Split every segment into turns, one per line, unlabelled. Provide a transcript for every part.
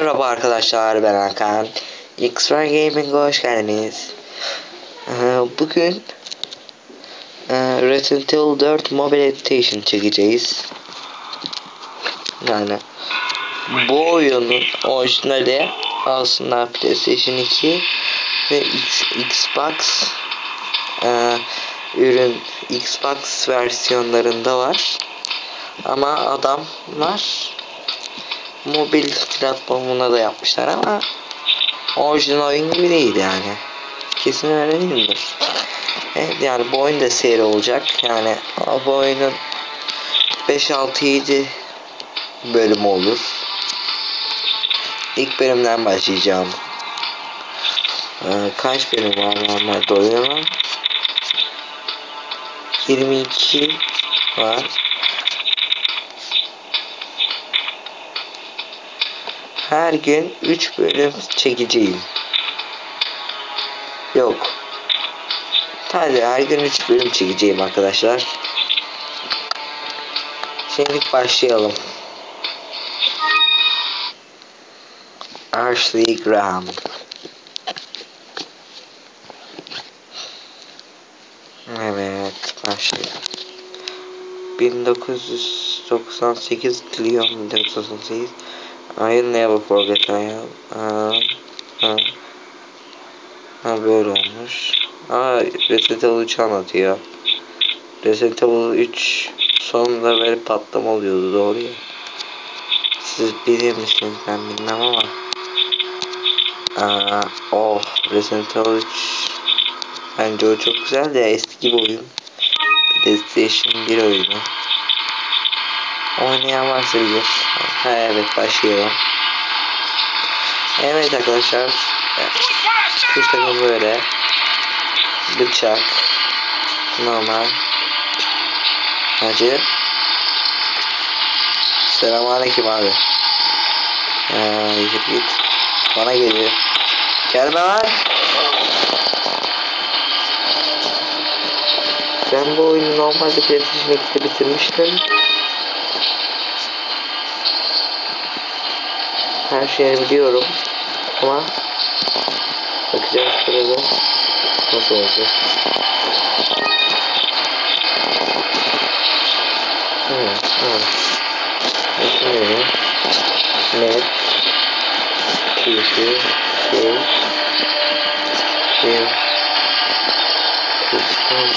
Merhaba arkadaşlar, ben Hakan. X-Ray Gaming'e hoş geldiniz. Bugün Resident Evil 4 Mobile Edition çekeceğiz. Yani bu oyunun orijinali aslında PlayStation 2 ve Xbox Xbox versiyonlarında var. Ama adamlar mobil platformuna da yapmışlar ama orijinal oyun gibi değil yani. Kesin öyle değil midir? Evet, yani bu oyun da seri olacak. Yani bu oyunun 5-6-7 bölümü olur. İlk bölümden başlayacağım. Kaç bölüm var normalde oyunun? 22 var. Her gün 3 bölüm çekeceğim. Yok. Hadi her gün 3 bölüm çekeceğim arkadaşlar. Şimdi başlayalım. Ashley Graham. Evet, başlayalım. 1998 Leon 1998 I'll never forget I am. Böyle olmuş. Resident Evil 3 anlatıyor. Resident Evil 3 sonunda böyle patlama oluyordu, doğru ya. Siz bilir misiniz, ben bilmem ama Resident Evil 3 bence o çok güzel de eski bir oyun. PlayStation 1 oyunu. Oynayan varsa bilir. Evet, başlayalım. Evet arkadaşlar, kuş takımı böyle bıçak normal acı. Selamünaleyküm abi. Git bana geliyor. Gelme lan. Ben bu oyunu normalde PlayStation 2'de bitirmiştim. Her şeyi biliyorum ama bakacağız burada nasıl olacak. Şimdi net kişi kısım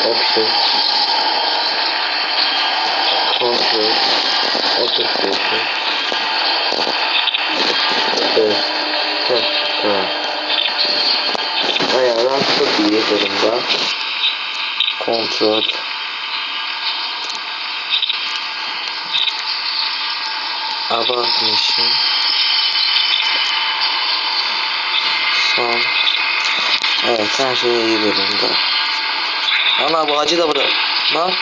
option control application. Evet. Tamam. Ayarlar çok iyi durumda. Kontrol. Abartmışım. Son. Evet, her şey iyi durumda. Ana, bu hacı da burada. Lan.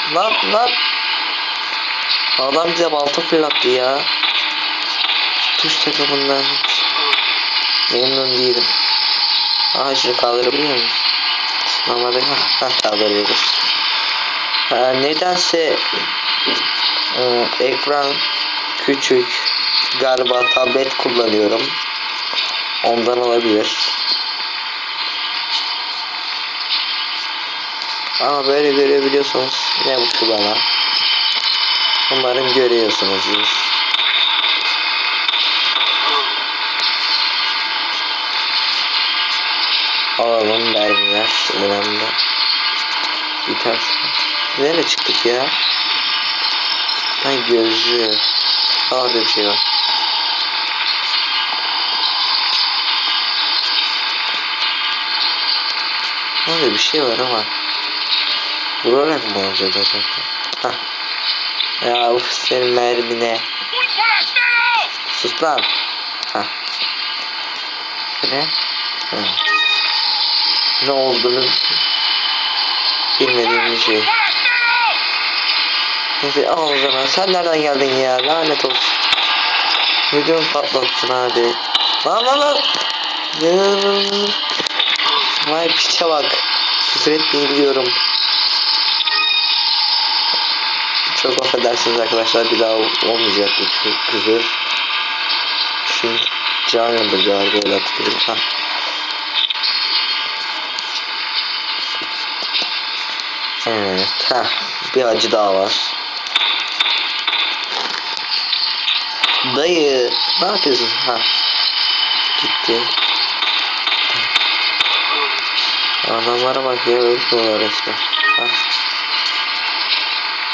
Adam bize balta fırlattı ya. Tuş takımından hiç memnun değilim. Şunu kaldırabiliyor muyum? Normalde kaldırıyoruz. Nedense ekran küçük, galiba tablet kullanıyorum, ondan olabilir. Ama böyle görebiliyorsunuz, ne mutlu bana. Umarım görüyorsunuzdur. Alalım, mermiler önemli. Biter. Nereye çıktık ya? Gözlüğü. Orada bir şey var. Orada bir şey var ama vurarak mı olacak acaba? Ya senin mermine. Sus lan. Ne olduğunu bilmediğim bir şey. Neyse, al o zaman. Sen nereden geldin ya? Lanet olsun. Videomu patlattın hadi. Lan. Vay piçe bak. Küfür etmeyin diyorum. Çok affedersiniz arkadaşlar, bir daha olmayacak bu küfür. için can yandır galiba, öyle hatırlıyorum. Hah. Evet. Heh. Bir acı daha var. Dayı ne yapıyorsun? Ha. Gitti. Adamlara bak ya, ölmüyorlar resmen. Ha.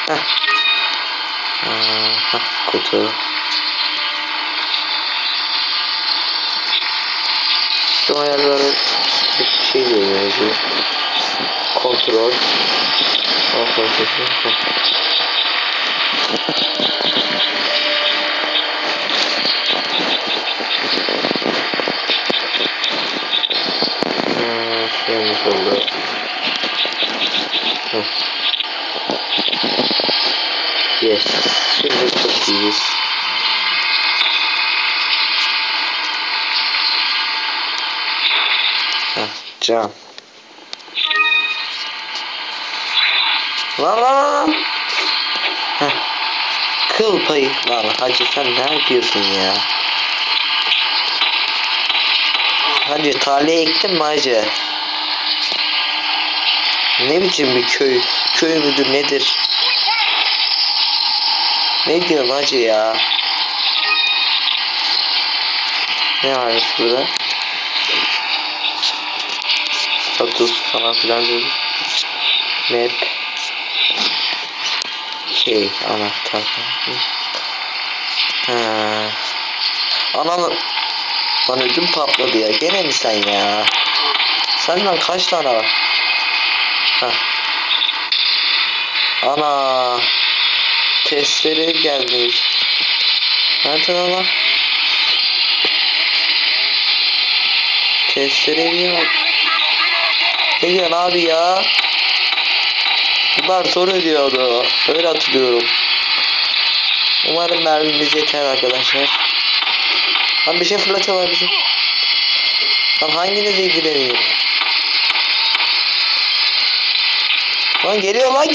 Heh. Ha. Kutu. Şu ayarları bir şey diyor yani. Kontrol. Şeymiş oldu. Yes. Şimdi çok iyiyiz. Can. Lan. Heh. Kıl payı. Lan hacı sen ne yapıyorsun ya? Hacı tarlaya ektin mi hacı? Ne biçim bir köy? Köy müdür nedir? Ne diyorsun hacı ya? Ne varmış burada? Status falan filan dedi. Map. Şey anahtar. Ananı. Lan ödüm patladı ya. Gene mi sen ya? Senden kaç tane var? Heh. Ana. Testere gelmiş. Nerede lan? Testere bak. Ne diyorsun abi ya? Bunlar soru ediyordu. Öyle hatırlıyorum. Umarım mermimiz yeter arkadaşlar. Lan bir şey fırlatıyorlar bizi. Lan hanginizle ilgileneyim? Lan geliyor. Lan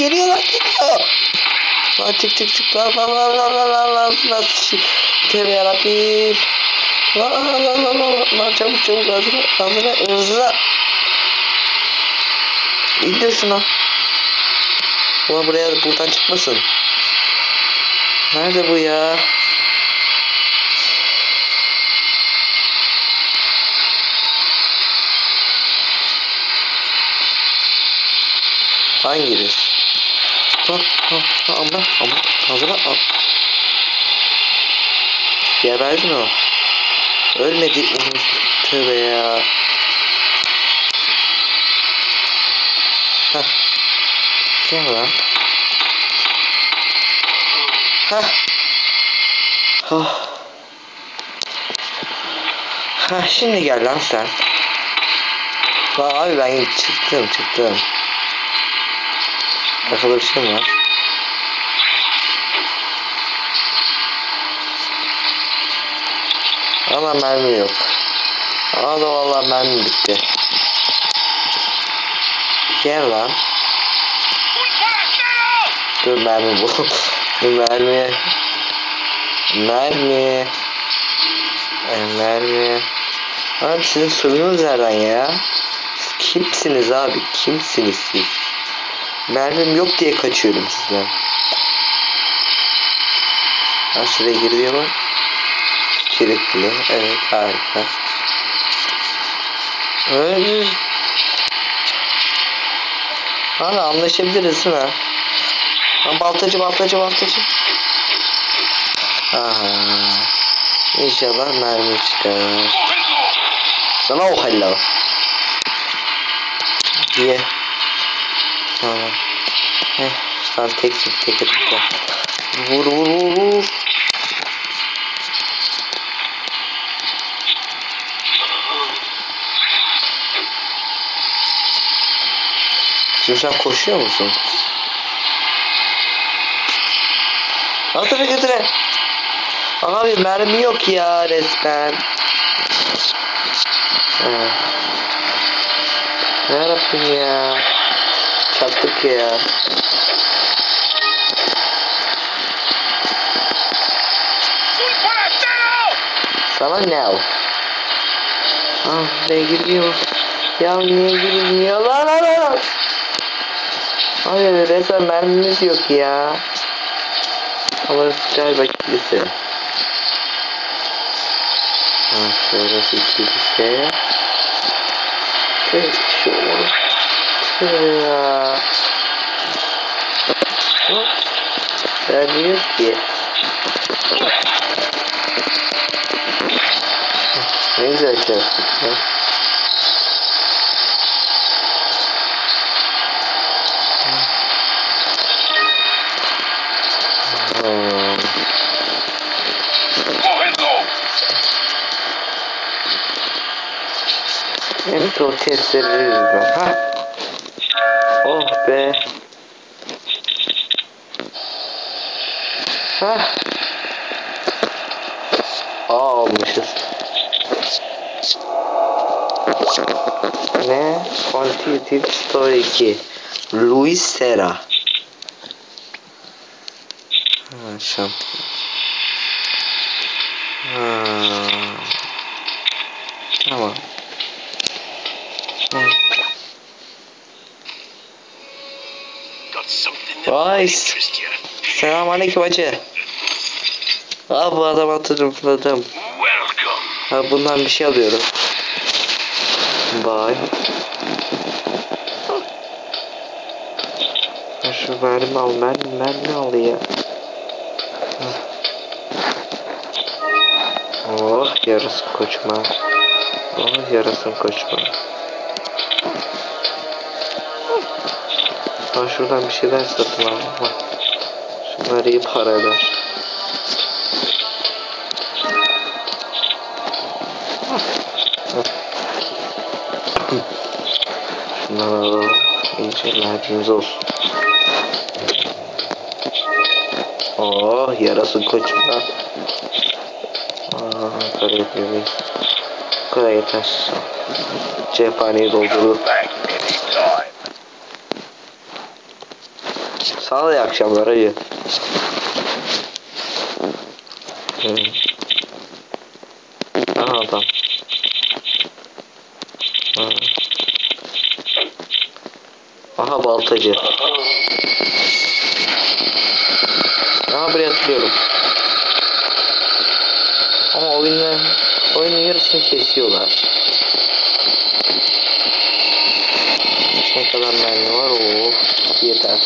çık lan nasıl tövbe yarabbim. Lan çabuk hazırla hızlı. İndir şunu. Ulan buradan çıkmasın. Nerede bu ya? Hanginiz? Ama hazırla. Geberdi mi o? Ölmedi. Tövbe ya. Hah. Gel lan. Hah. Oh. Hah, şimdi gel lan sen. Lan abi ben çıktım. Arkada bir şey mi var? Ama mermi yok. Aa da vallahi mermi bitti. Gel lan. Dur mermi bu. Mermi. Abi sizin sorunuz nereden ya? Kimsiniz abi? Kimsiniz siz? Mermim yok diye kaçıyorum sizden. Ha, şuraya giriyor mu? Kilitli. Evet, harika. Öyle. Hala anlaşabiliriz ha. Baltacı. Aha. İnşallah mermi çıkar. Sana o hello. Diye. Tamam. Sen teksin. Tek. Vur. Şimdi sen koşuyor musun? Götüre. Abi mermi yok ya resmen. Yarabbim ya. Çattık ya. Sana ne o? Ah be girmiyor. Ya niye girmiyor lan? Hayır resmen mermimiz yok ya. Ama galiba kilise. Ha şurası kilise. Tek şuraya. Vermiyor ki. Ne güzel şey yaptık ya. Evet o testleri yüzünden. Ha. Oh be. Ha. Almışız. Ne? Quantitative Story 2. Luis Serra. Ha, şampiyon. Ha. Tamam. Vay. Selamünaleyküm hacı. Aa bu adam hatırladım. Ha bundan bir şey alıyorum. Bye. Ha, şu mermi al, mermi al ya. Oh yarasın koçma. Oh yarasın koçma. Ha şuradan bir şeyler satın al. Şunlar iyi para eder. Şunları alalım. İyice mermimiz olsun. Oh yarasın koçma. Aa para yetmiyor. Bu kadar yeter. Cephaneyi doldurdum. Sağ ol iyi akşamlar hacı. Aha adam. Aha baltacı. Aha buraya atlıyorum. Ama oyunun yarısını kesiyorlar. Ne kadar mermi var o yeter.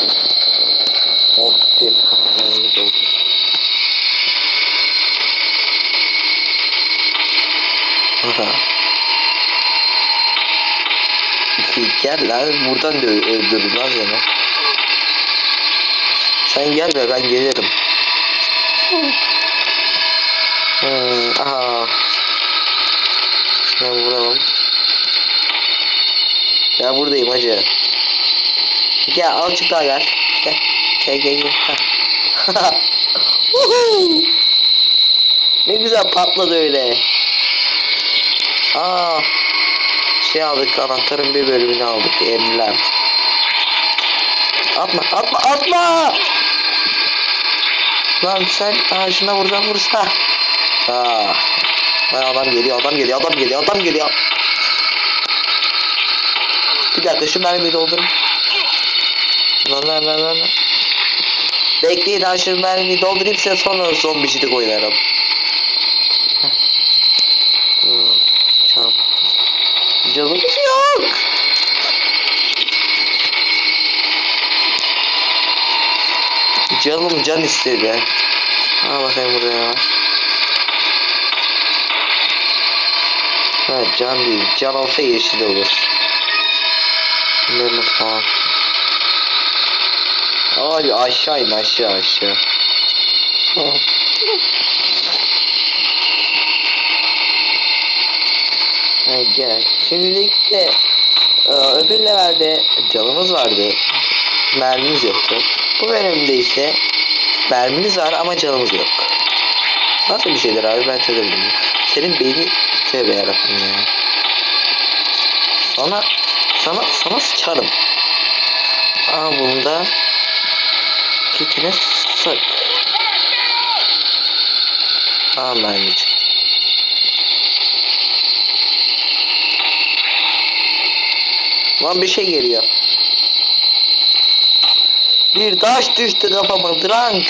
Oh yeter. Mermi doldu. Gel lan buradan da öldürürüm lan seni. Sen gel be ben gelirim. Aha. Şuna vuralım. Ya buradayım hacı. Gel azıcık daha gel. Gel. Ne güzel patladı öyle. Aa. Şey aldık anahtarın bir bölümünü aldık. Emblem. Atma. Lan sen şuna vursa. Ha. Adam geliyor. Bir dakika şu mermiyi doldurun. Lan. Bekleyin şu mermiyi doldurayım size sonra zombicilik oynarım. Tamam. Canımız yok. Canım can istedi. Ha bakayım buraya. Ha can değil. Can olsa yeşil olur. Bunları falan. Ay aşağı in aşağı. Ha gel. Şimdilik de öbür levelde canımız vardı. Mermimiz yoktu. Bu bölümde ise mermimiz var ama canımız yok. Nasıl bir şeydir abi ben çözemedim. Senin beyni tövbe yarabbim ya. Sana sıçarım. Aa bunda kitine sık. Aa mermi çıktı. Lan bir şey geliyor. Bir taş düştü kafama. Drunk.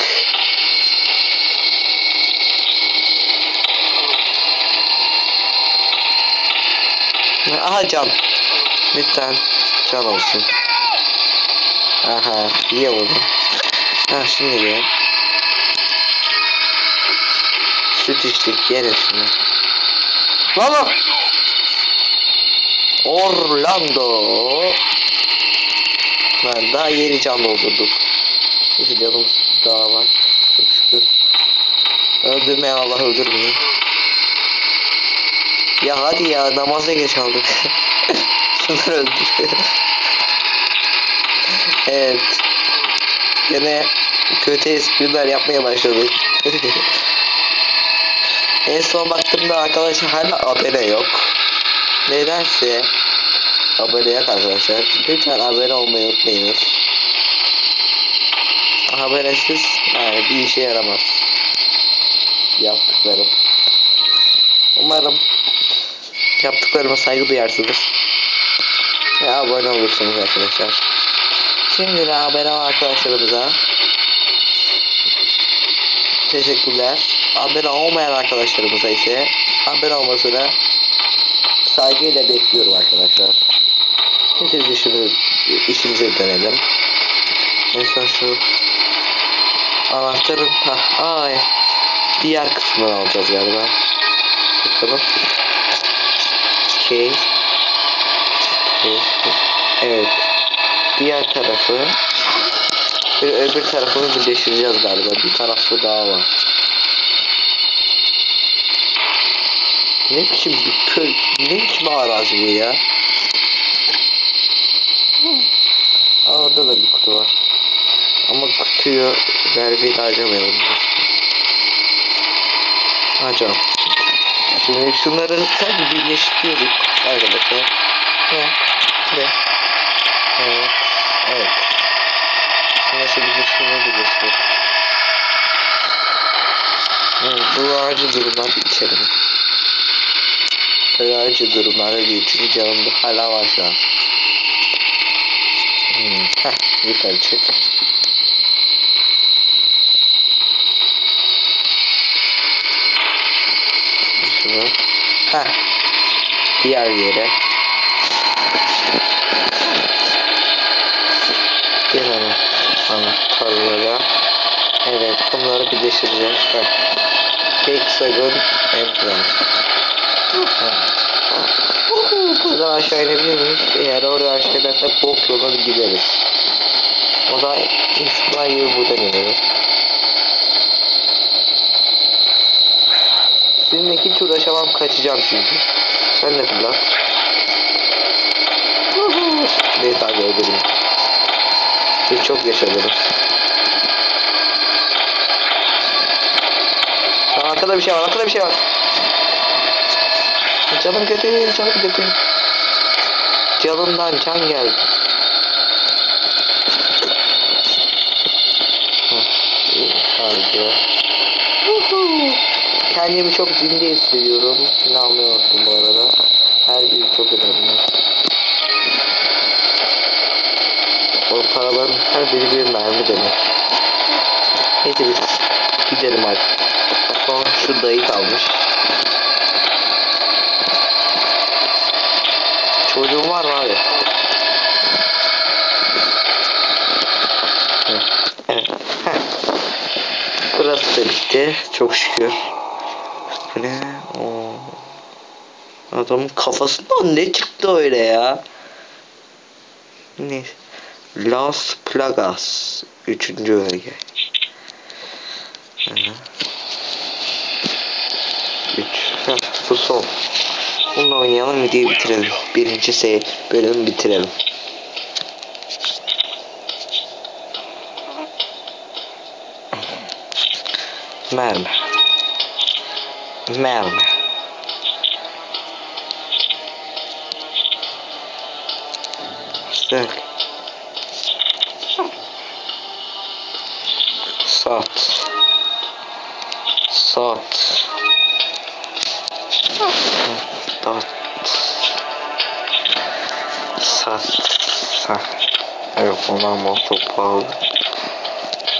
Aha can. Lütfen can olsun. Aha iyi oldu. Ha şimdi gel. Süt içtik yeriz şimdi. Lan Orlando. Lan daha yeni can doldurduk. Neyse canımız daha var. Çok şükür. Öldürmeyen Allah öldürmüyor. Ya hadi ya namaza geç aldık. Şunları öldürüyor. Evet. Yine kötü espriler yapmaya başladık. En son baktığımda arkadaşlar hala abone yok. Nedense abone yok arkadaşlar. Lütfen abone olmayı unutmayınız. Habersiz yani bir işe yaramaz yaptıklarım. Umarım yaptıklarıma saygı duyarsınız ve abone olursunuz arkadaşlar. Şimdi de abone olan arkadaşlarımıza teşekkürler. Abone olmayan arkadaşlarımıza ise abone olmasını saygıyla bekliyorum arkadaşlar. Neyse işimize dönelim. En son şu anahtarın diğer kısmını alacağız galiba. Bakalım. Okay. Evet. Diğer tarafı öbür tarafını birleştireceğiz galiba. Bir tarafı daha var. Ne biçim bir köy, ne biçim arazi bu ya? Orada da bir kutu var. Ama kutuyu vermeyi harcamayalım. Hocam. Şimdi şunları sadece birleştiriyorduk arkadaşlar. Ne? Evet. Evet. Nasıl birleştirmeyi birleştiriyoruz. Bu acil durumlar içerim. Böyle acil durumlarda değil. Çünkü canımda hala var şu an. Yukarı çık. Şunu. Diğer yere. Gel anahtarlara. Evet bunları birleştireceğiz. Hexagon Implant. Buradan aşağı inebilir miyiz? Eğer oraya aşağı inersek bok yoluna gideriz. O da insanlar gibi buradan inelim. Sizinle hiç uğraşamam, kaçacağım çünkü. Sen de fırlat. Neyse abi öldüreyim. Biz çok yaşadınız. Arkada bir şey var, arkada bir şey var. Canım kötü, canım kötü. Canımdan can geldi. Harika. Kendimi çok zinde hissediyorum. Ne anlıyorsun bu arada. Her biri çok önemli. O paraların her biri bir mermi demek. Neyse biz gidelim artık. Son şu dayı kalmış. Çocuğum var mı abi? Evet. Burası da bitti. Çok şükür. Bu ne? Adamın kafasından ne çıktı öyle ya? Ne? Las Plagas. 3. bölge. 3. Bu son. Bununla oynayalım, videoyu bitirelim. Birinci bölümü bitirelim. Mermi. Mermi. İşte. Saat. Saat. kas. Hah. Evet, ondan molotof pahalı.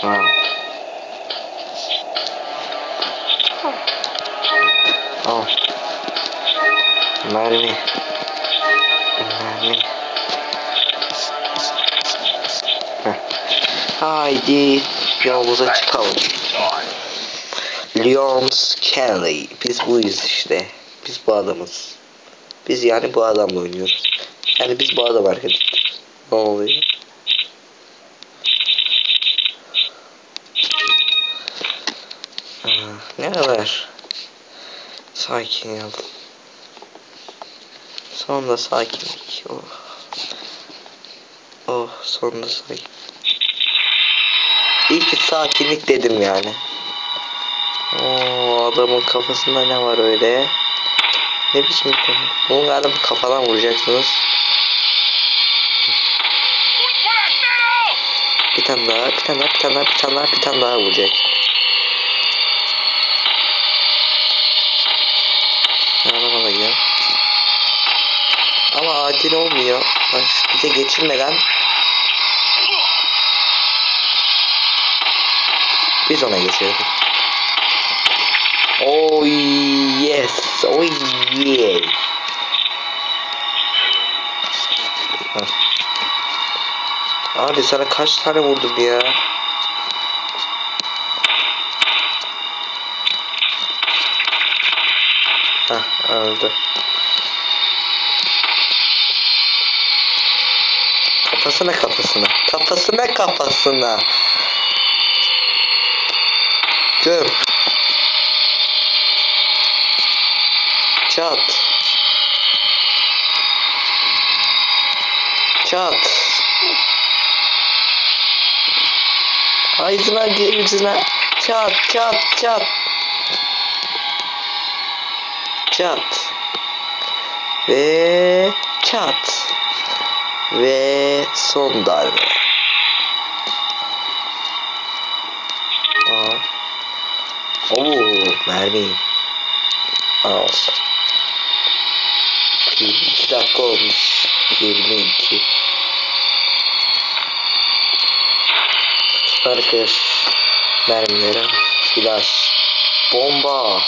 Ha. Al. Mermi. Mermi. Heh. Haydi yolumuza çıkalım. Leon Skelly. Biz buyuz işte. Biz bu adamız. Biz yani bu adamla oynuyoruz. Yani biz bu adam arkadaşlar. Ne oluyor? Ne kadar sakin ol. Sonunda sakinlik. Oh. Oh, sonunda sakin. İyi ki sakinlik dedim yani. Oo, adamın kafasında ne var öyle? Ne biçim konu? Bunu adamın kafadan vuracaksınız. Bir tane daha vuracak. Adama da gidelim. Ama adil olmuyor. Bize geçirmeden biz ona geçirelim. Oh yes. Oh yeah. Abi sana kaç tane vurdum ya? Hah, öldü. Kafasına. Göm. Çat. Ağzına gerisine. Çat. Ve çat. Ve son darbe. Mermi. Al. 2 dakika olmuş. 22. Arkadaş. Mermileri. Flash. Bomba.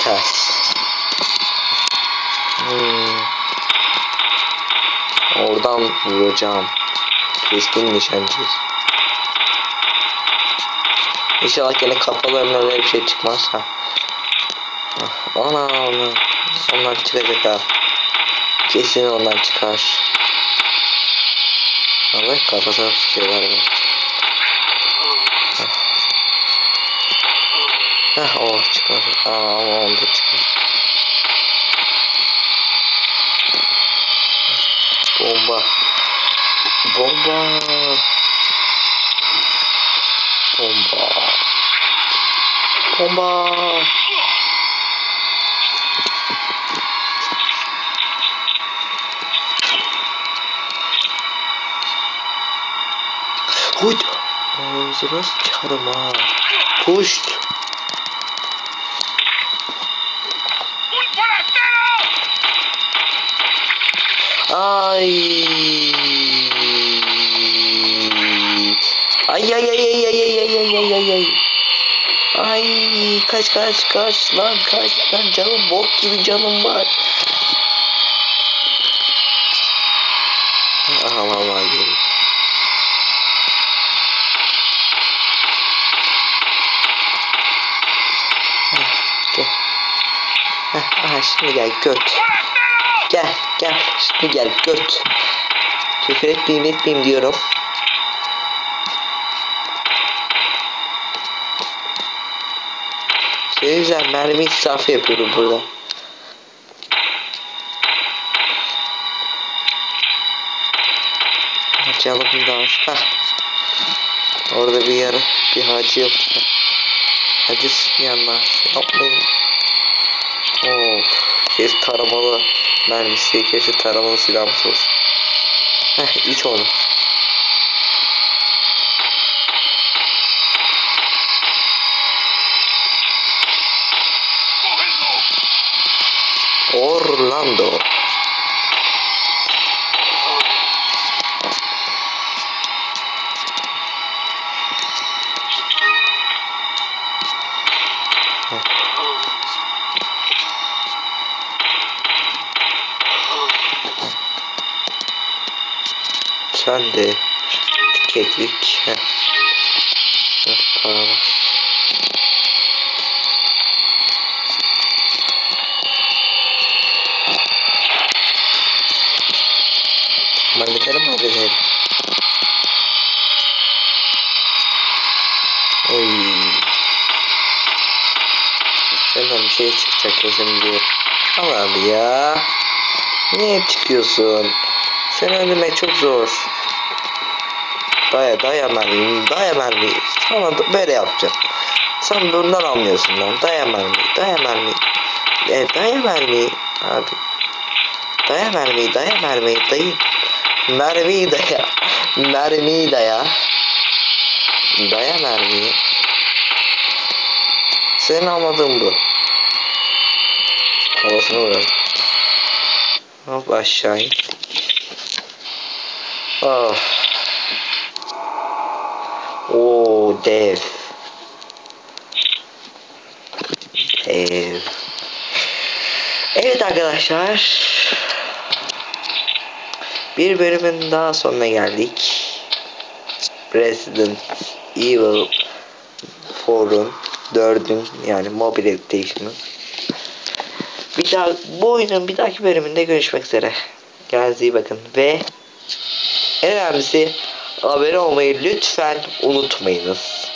Ters. Oradan vuracağım. Keskin nişancı. İnşallah gene kafalarına öyle bir şey çıkmazsa. Ana. Ondan çıkacak ha. Kesin ondan çıkar. Allah kafasına tutuyorlar mı? Oh çıkmadı. Ama onda çıkmadı. Bomba. Hut. Ağzına sıçarım ha. Puşt. Ay. Ay kaç lan canım bok gibi canım var. Aha vallahi geri. Aha şimdi gel göt. Gel şimdi gel göt. Küfür etmeyeyim diyorum. Şey güzel mermi israfı yapıyorum burada. Canım da var. Orada bir hacı yok. Hacı sıkmayanlar yapmayın. Kes taramalı mermisi, keşke taramalı silahımız olsun. İç onu. efendi. Keklik. Heh. Paralar. Hallederim. Oy. Senden bir şey çıkacak kesin diyor. Al abi ya. Niye çıkıyorsun? Sen önüme çok zor. Daya mermi. Sana da böyle yapacağım. Sen bundan anlıyorsun lan. Daya mermi. Daya mermi. Abi. Daya mermi. Dayı. Mermi daya. Mermi daya. Daya mermi. Senin anladığın bu. Havasını vuralım. Hop aşağı in. Oh. Oo dev. Evet arkadaşlar. Bir bölümün daha sonuna geldik. Resident Evil 4'un 4'ün yani Mobile Edition'ın. Bu oyunun bir dahaki bölümünde görüşmek üzere. Kendinize iyi bakın ve en önemlisi abone olmayı lütfen unutmayınız.